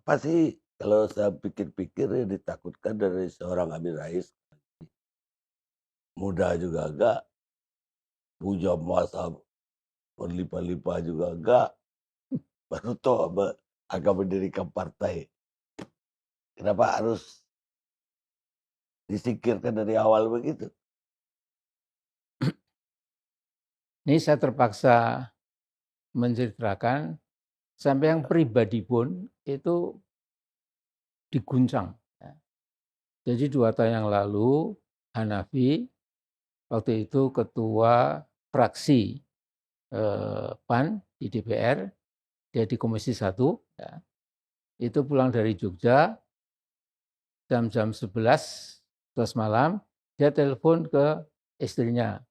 Apa sih kalau saya pikir-pikir ya ditakutkan dari seorang Amin Rais, muda juga enggak, punya masa berlimpah-limpah juga enggak, baru toh akan mendirikan partai. Kenapa harus disingkirkan dari awal begitu? Ini saya terpaksa menceritakan sampai yang pribadi pun itu diguncang. Ya. Jadi 2 tahun yang lalu Hanafi waktu itu ketua fraksi PAN di DPR, dia di Komisi 1, ya, itu pulang dari Jogja jam 11 malam, dia telepon ke istrinya.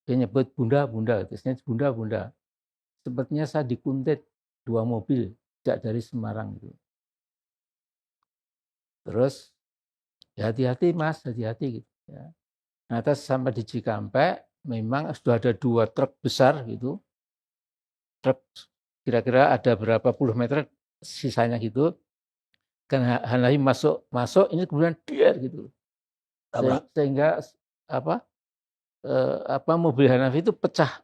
Dia nyebut bunda, istrinya bunda, bunda. Sepertinya saya dikuntit 2 mobil sejak dari Semarang itu. Terus ya hati-hati mas, hati-hati gitu. Ya. Nah terus sampai di Cikampek, memang sudah ada 2 truk besar gitu. Truk kira-kira ada berapa puluh meter sisanya gitu. Kan Hanafi masuk ini kemudian dia gitu. Tabrak. Sehingga mobil Hanafi itu pecah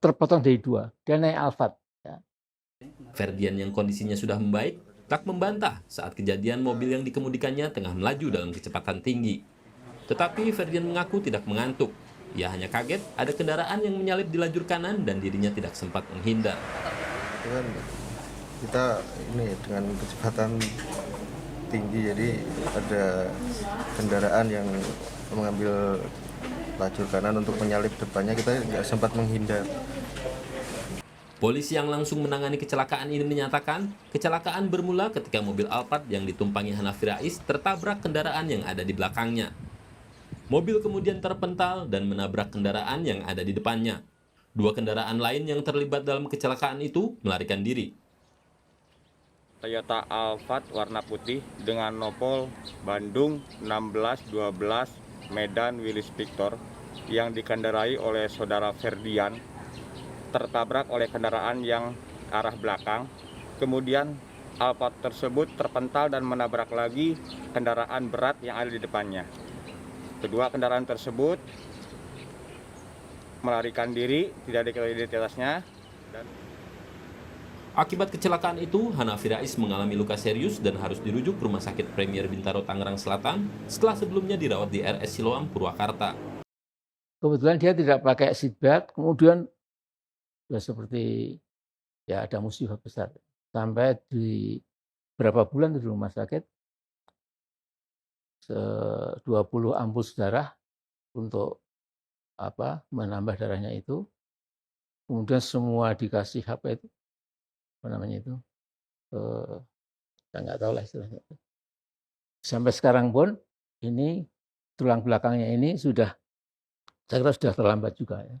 terpotong dari 2. Dia naik Alphard. Ya. Ferdian yang kondisinya sudah membaik tak membantah saat kejadian mobil yang dikemudikannya tengah melaju dalam kecepatan tinggi. Tetapi Ferdian mengaku tidak mengantuk. Ia hanya kaget ada kendaraan yang menyalip di lajur kanan dan dirinya tidak sempat menghindar. Kita ini dengan kecepatan tinggi, jadi ada kendaraan yang mengambil lajur kanan untuk menyalip depannya, kita nggak sempat menghindar. Polisi yang langsung menangani kecelakaan ini menyatakan, kecelakaan bermula ketika mobil Alphard yang ditumpangi Hanafi Rais tertabrak kendaraan yang ada di belakangnya. Mobil kemudian terpental dan menabrak kendaraan yang ada di depannya. 2 kendaraan lain yang terlibat dalam kecelakaan itu melarikan diri. Toyota Alphard warna putih dengan nopol Bandung 1612 Medan Willis Victor yang dikendarai oleh saudara Ferdian tertabrak oleh kendaraan yang arah belakang. Kemudian Alphard tersebut terpental dan menabrak lagi kendaraan berat yang ada di depannya. Kedua kendaraan tersebut melarikan diri, tidak diketahui identitasnya. Akibat kecelakaan itu, Hanafi Rais mengalami luka serius dan harus dirujuk ke Rumah Sakit Premier Bintaro Tangerang Selatan setelah sebelumnya dirawat di RS Siloam Purwakarta. Kebetulan dia tidak pakai seatbelt, kemudian ya seperti ya ada musibah besar. Sampai di berapa bulan di rumah sakit, 20 ampul darah untuk menambah darahnya itu. Kemudian semua dikasih itu, saya nggak tahu lah istilahnya. Sampai sekarang pun ini tulang belakangnya ini saya kira sudah terlambat juga ya.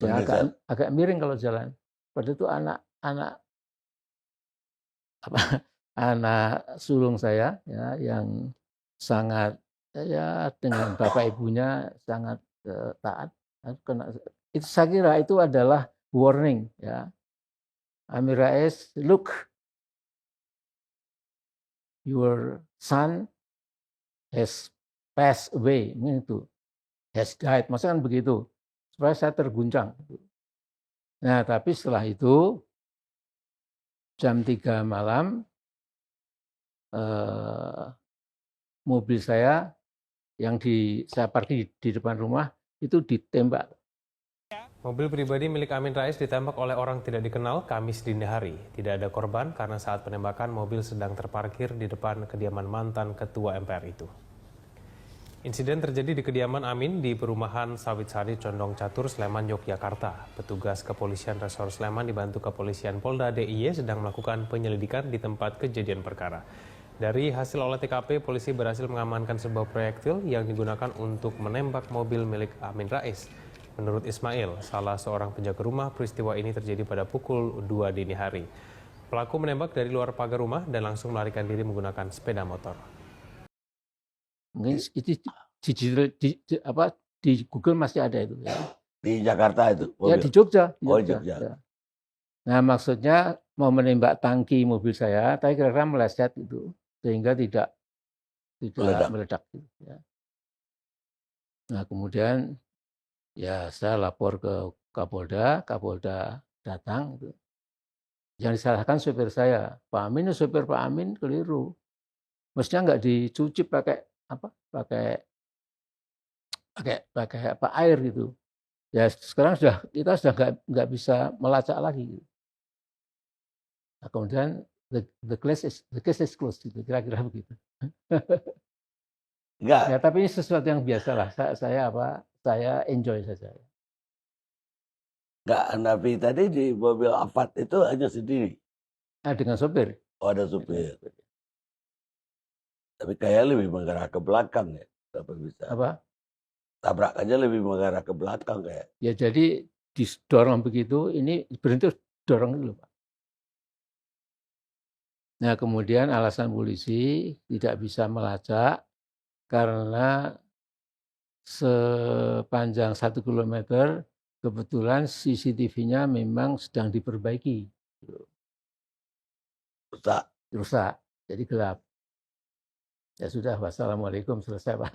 Ya, agak miring kalau jalan. Padahal itu anak sulung saya ya yang sangat ya dengan bapak ibunya sangat taat. Itu saya kira itu adalah warning ya. Amin Rais, look, your son has passed away, itu has died, maksudnya kan begitu. Supaya saya terguncang. Nah, tapi setelah itu jam 3 malam mobil saya yang saya parkir di depan rumah itu ditembak. Mobil pribadi milik Amin Rais ditembak oleh orang tidak dikenal Kamis dini hari. Tidak ada korban karena saat penembakan mobil sedang terparkir di depan kediaman mantan ketua MPR itu. Insiden terjadi di kediaman Amin di perumahan Sawit Sari Condong Catur, Sleman, Yogyakarta. Petugas kepolisian Resor Sleman dibantu kepolisian Polda DIY sedang melakukan penyelidikan di tempat kejadian perkara. Dari hasil olah TKP, polisi berhasil mengamankan sebuah proyektil yang digunakan untuk menembak mobil milik Amin Rais. Menurut Ismail, salah seorang penjaga rumah, peristiwa ini terjadi pada pukul 2 dini hari. Pelaku menembak dari luar pagar rumah dan langsung melarikan diri menggunakan sepeda motor. Mungkin itu di Google masih ada itu ya. Di Jakarta itu? Ya di Jogja. Oh, Jogja. Ya. Nah maksudnya mau menembak tangki mobil saya, tapi kira-kira meleset itu sehingga tidak meledak gitu, ya. Nah kemudian ya saya lapor ke Kapolda datang gitu. Yang disalahkan supir saya, Pak Amin keliru. Mestinya nggak dicuci pakai air gitu. Ya sekarang kita sudah nggak bisa melacak lagi. Gitu. Nah, kemudian the case is closed gitu, kira-kira begitu. Enggak, Ya tapi ini sesuatu yang biasa lah. Saya enjoy saja. enggak. Nabi tadi di mobil Alphard itu hanya sendiri. Nah, dengan sopir. Oh, ada supir. Tapi kayak lebih mengarah ke belakang ya. Kenapa bisa? Apa? Tabrakannya lebih mengarah ke belakang kayak. Ya jadi didorong begitu, ini berhenti dorong dulu Pak. Nah kemudian alasan polisi tidak bisa melacak karena sepanjang 1 kilometer kebetulan CCTV-nya memang sedang diperbaiki. Rusak, jadi gelap. Ya sudah, wassalamualaikum, selesai Pak.